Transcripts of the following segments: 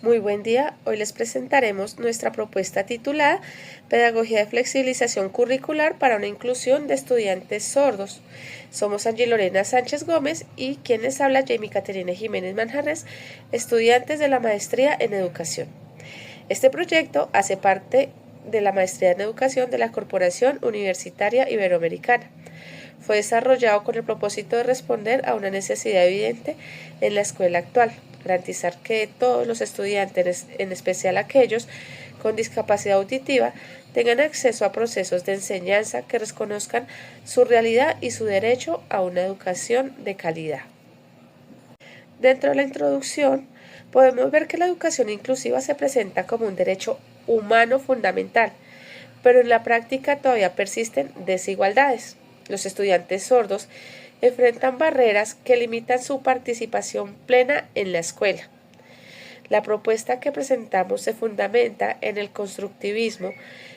Muy buen día, hoy les presentaremos nuestra propuesta titulada Pedagogía de flexibilización curricular para una inclusión de estudiantes sordos. Somos Angie Lorena Sánchez Gómez y quien les habla Jamie Caterina Jiménez Manjarres, estudiantes de la Maestría en Educación. Este proyecto hace parte de la Maestría en Educación de la Corporación Universitaria Iberoamericana. Fue desarrollado con el propósito de responder a una necesidad evidente en la escuela actual, garantizar que todos los estudiantes, en especial aquellos con discapacidad auditiva, tengan acceso a procesos de enseñanza que reconozcan su realidad y su derecho a una educación de calidad. Dentro de la introducción, podemos ver que la educación inclusiva se presenta como un derecho humano fundamental, pero en la práctica todavía persisten desigualdades. Los estudiantes sordos enfrentan barreras que limitan su participación plena en la escuela. La propuesta que presentamos se fundamenta en el constructivismo,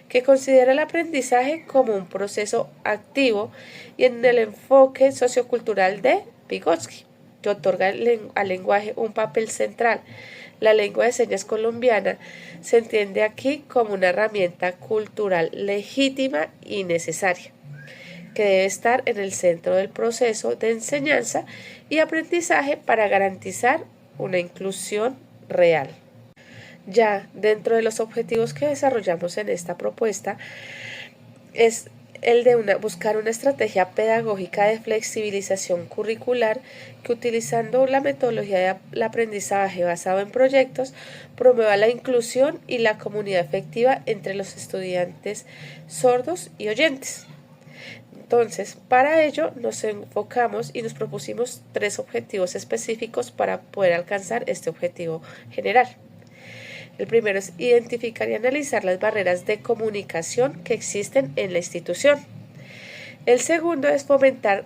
que considera el aprendizaje como un proceso activo, y en el enfoque sociocultural de Vygotsky, que otorga al lenguaje un papel central. La lengua de señas colombiana se entiende aquí como una herramienta cultural legítima y necesaria, que debe estar en el centro del proceso de enseñanza y aprendizaje para garantizar una inclusión real. Ya dentro de los objetivos que desarrollamos en esta propuesta es el de buscar una estrategia pedagógica de flexibilización curricular que, utilizando la metodología del aprendizaje basado en proyectos, promueva la inclusión y la comunidad efectiva entre los estudiantes sordos y oyentes. Entonces, para ello nos enfocamos y nos propusimos 3 objetivos específicos para poder alcanzar este objetivo general. El primero es identificar y analizar las barreras de comunicación que existen en la institución. El segundo es fomentar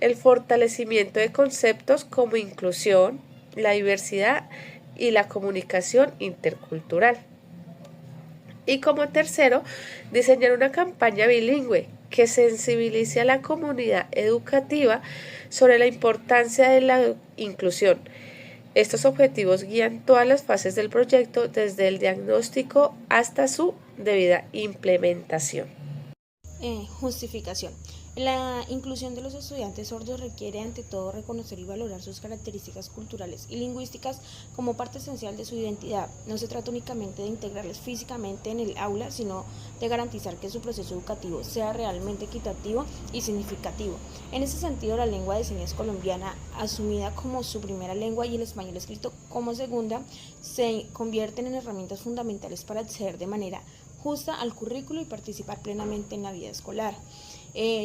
el fortalecimiento de conceptos como inclusión, la diversidad y la comunicación intercultural. Y como tercero, diseñar una campaña bilingüe que sensibilice a la comunidad educativa sobre la importancia de la inclusión. Estos objetivos guían todas las fases del proyecto, desde el diagnóstico hasta su debida implementación. Justificación. La inclusión de los estudiantes sordos requiere ante todo reconocer y valorar sus características culturales y lingüísticas como parte esencial de su identidad. No se trata únicamente de integrarles físicamente en el aula, sino de garantizar que su proceso educativo sea realmente equitativo y significativo. En ese sentido, la lengua de señas colombiana, asumida como su primera lengua, y el español escrito como segunda, se convierten en herramientas fundamentales para acceder de manera justa al currículo y participar plenamente en la vida escolar.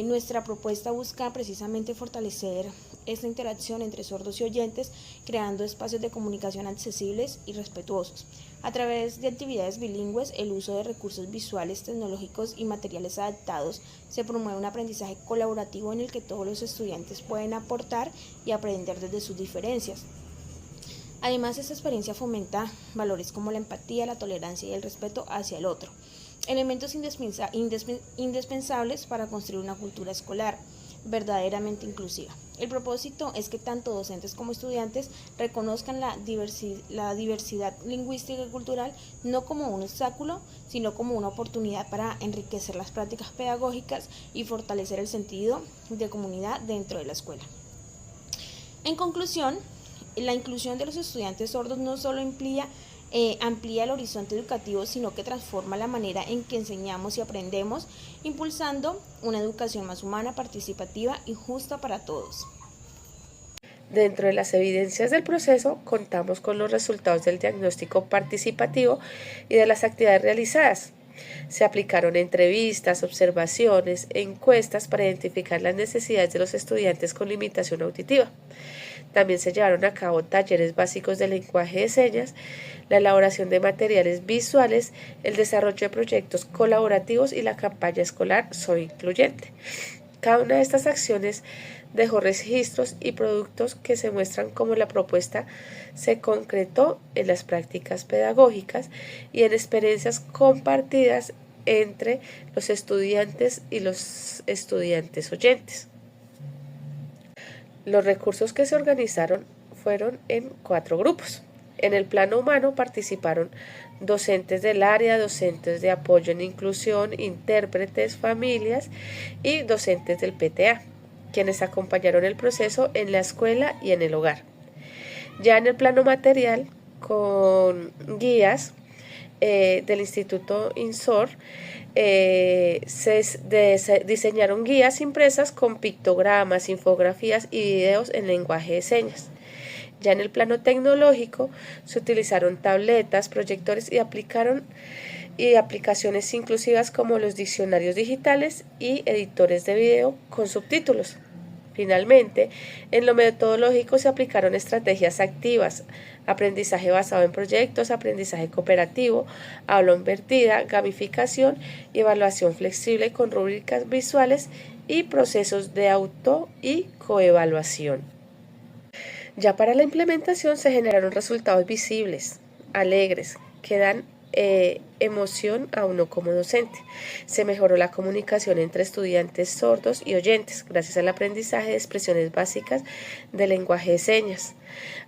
Nuestra propuesta busca precisamente fortalecer esta interacción entre sordos y oyentes, creando espacios de comunicación accesibles y respetuosos. A través de actividades bilingües, el uso de recursos visuales, tecnológicos y materiales adaptados, se promueve un aprendizaje colaborativo en el que todos los estudiantes pueden aportar y aprender desde sus diferencias. Además, esta experiencia fomenta valores como la empatía, la tolerancia y el respeto hacia el otro, elementos indispensables para construir una cultura escolar verdaderamente inclusiva. El propósito es que tanto docentes como estudiantes reconozcan la diversidad lingüística y cultural no como un obstáculo, sino como una oportunidad para enriquecer las prácticas pedagógicas y fortalecer el sentido de comunidad dentro de la escuela. En conclusión, la inclusión de los estudiantes sordos no solo amplía el horizonte educativo, sino que transforma la manera en que enseñamos y aprendemos, impulsando una educación más humana, participativa y justa para todos. Dentro de las evidencias del proceso, contamos con los resultados del diagnóstico participativo y de las actividades realizadas. Se aplicaron entrevistas, observaciones e encuestas para identificar las necesidades de los estudiantes con limitación auditiva. También se llevaron a cabo talleres básicos de lenguaje de señas, la elaboración de materiales visuales, el desarrollo de proyectos colaborativos y la campaña escolar Soy Incluyente. Cada una de estas acciones dejó registros y productos que se muestran cómo la propuesta se concretó en las prácticas pedagógicas y en experiencias compartidas entre los estudiantes y los estudiantes oyentes. Los recursos que se organizaron fueron en 4 grupos. En el plano humano participaron docentes del área, docentes de apoyo en inclusión, intérpretes, familias y docentes del PTA, quienes acompañaron el proceso en la escuela y en el hogar. Ya en el plano material, con guías del Instituto INSOR, se diseñaron guías impresas con pictogramas, infografías y videos en lenguaje de señas. Ya en el plano tecnológico se utilizaron tabletas, proyectores y aplicaciones inclusivas como los diccionarios digitales y editores de video con subtítulos. Finalmente, en lo metodológico se aplicaron estrategias activas, aprendizaje basado en proyectos, aprendizaje cooperativo, aula invertida, gamificación y evaluación flexible con rúbricas visuales y procesos de auto y coevaluación. Ya para la implementación se generaron resultados visibles, alegres, que dan emoción a uno como docente. Se mejoró la comunicación entre estudiantes sordos y oyentes gracias al aprendizaje de expresiones básicas de lenguaje de señas,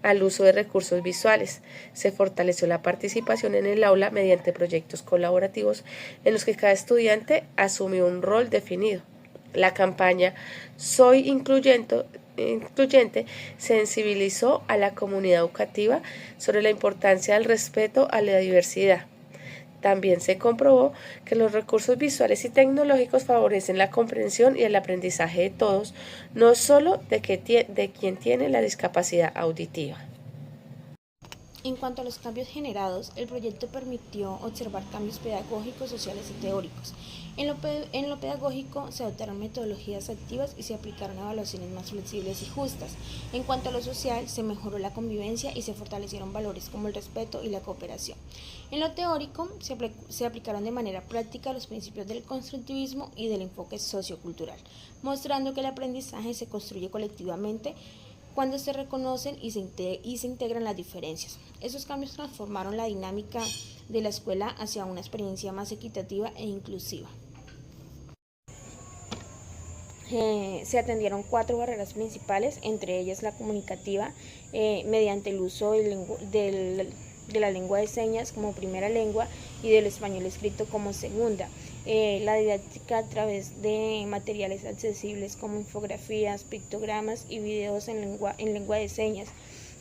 al uso de recursos visuales. Se fortaleció la participación en el aula mediante proyectos colaborativos en los que cada estudiante asumió un rol definido. La campaña Soy incluyente sensibilizó a la comunidad educativa sobre la importancia del respeto a la diversidad. También se comprobó que los recursos visuales y tecnológicos favorecen la comprensión y el aprendizaje de todos, no solo de quien tiene la discapacidad auditiva. En cuanto a los cambios generados, el proyecto permitió observar cambios pedagógicos, sociales y teóricos. En lo pedagógico se adoptaron metodologías activas y se aplicaron evaluaciones más flexibles y justas. En cuanto a lo social, se mejoró la convivencia y se fortalecieron valores como el respeto y la cooperación. En lo teórico, se aplicaron de manera práctica los principios del constructivismo y del enfoque sociocultural, mostrando que el aprendizaje se construye colectivamente cuando se reconocen y se integran las diferencias. Esos cambios transformaron la dinámica de la escuela hacia una experiencia más equitativa e inclusiva. Se atendieron 4 barreras principales, entre ellas la comunicativa, mediante el uso de la lengua de señas como primera lengua y del español escrito como segunda. La didáctica a través de materiales accesibles como infografías, pictogramas y videos en lengua de señas.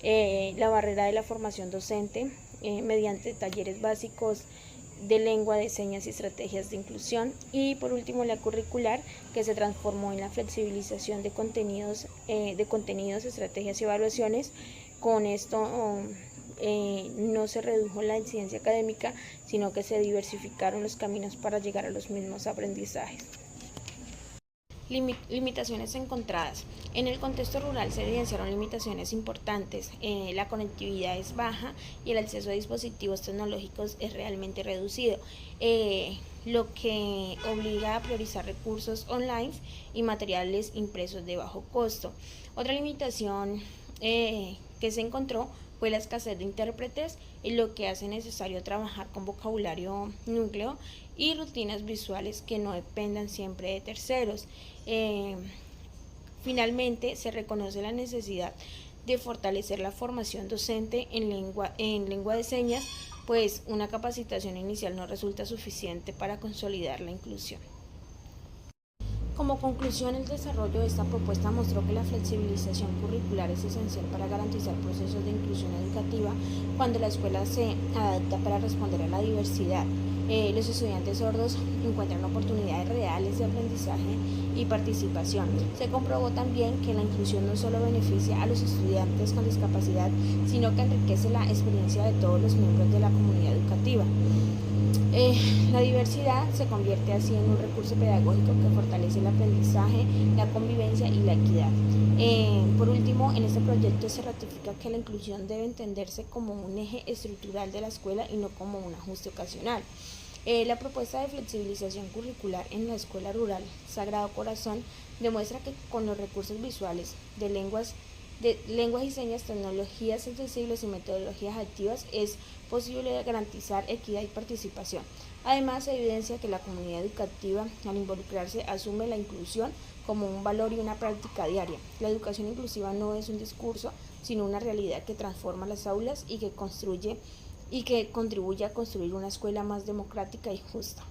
La barrera de la formación docente mediante talleres básicos de lengua de señas y estrategias de inclusión. Y por último, la curricular, que se transformó en la flexibilización de contenidos, estrategias y evaluaciones. Con esto no se redujo la incidencia académica, sino que se diversificaron los caminos para llegar a los mismos aprendizajes. Limitaciones encontradas. En el contexto rural se evidenciaron limitaciones importantes. La conectividad es baja y el acceso a dispositivos tecnológicos es realmente reducido, lo que obliga a priorizar recursos online y materiales impresos de bajo costo. Otra limitación que se encontró fue la escasez de intérpretes, lo que hace necesario trabajar con vocabulario núcleo y rutinas visuales que no dependan siempre de terceros. Finalmente, se reconoce la necesidad de fortalecer la formación docente en lengua de señas, pues una capacitación inicial no resulta suficiente para consolidar la inclusión. Como conclusión, el desarrollo de esta propuesta mostró que la flexibilización curricular es esencial para garantizar procesos de inclusión educativa cuando la escuela se adapta para responder a la diversidad. Los estudiantes sordos encuentran oportunidades reales de aprendizaje y participación. Se comprobó también que la inclusión no solo beneficia a los estudiantes con discapacidad, sino que enriquece la experiencia de todos los miembros de la comunidad educativa. La diversidad se convierte así en un recurso pedagógico que fortalece el aprendizaje, la convivencia y la equidad. Por último, en este proyecto se ratifica que la inclusión debe entenderse como un eje estructural de la escuela y no como un ajuste ocasional. La propuesta de flexibilización curricular en la escuela rural Sagrado Corazón demuestra que con los recursos visuales de lenguas y señas, tecnologías accesibles y metodologías activas es posible garantizar equidad y participación. Además, se evidencia que la comunidad educativa, al involucrarse, asume la inclusión como un valor y una práctica diaria. La educación inclusiva no es un discurso, sino una realidad que transforma las aulas y que contribuye a construir una escuela más democrática y justa.